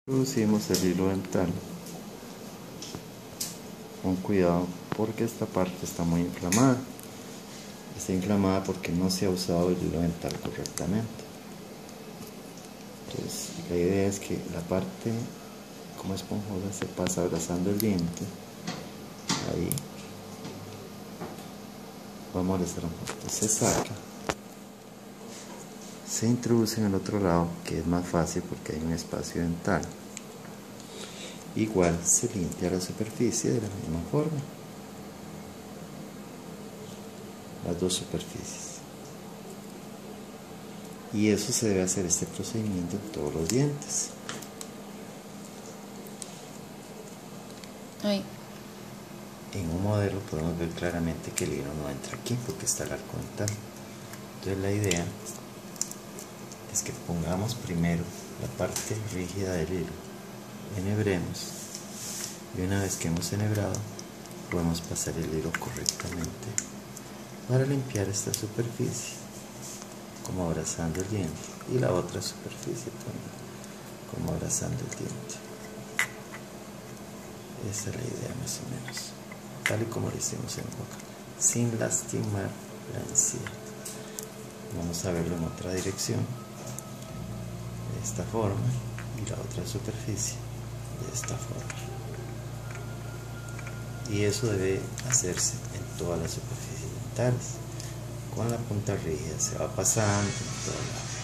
Introducimos el hilo dental con cuidado porque esta parte está muy inflamada. Está inflamada porque no se ha usado el hilo dental correctamente. Entonces la idea es que la parte como esponjosa se pasa abrazando el diente. Ahí va a molestar un poquito. Se saca. Se introduce en el otro lado, que es más fácil porque hay un espacio dental. Igual se limpia la superficie de la misma forma, las dos superficies. Y eso se debe hacer este procedimiento en todos los dientes. Ay. En un modelo podemos ver claramente que el hilo no entra aquí porque está el arco dental. Entonces la idea es que pongamos primero la parte rígida del hilo, enhebremos, y una vez que hemos enhebrado podemos pasar el hilo correctamente para limpiar esta superficie, como abrazando el diente, y la otra superficie también, como abrazando el diente. Esa es la idea más o menos, tal y como lo hicimos en boca, sin lastimar la encía. Vamos a verlo en otra dirección, de esta forma, y la otra superficie de esta forma. Y eso debe hacerse en todas las superficies dentales. Con la punta rígida se va pasando en todo lado.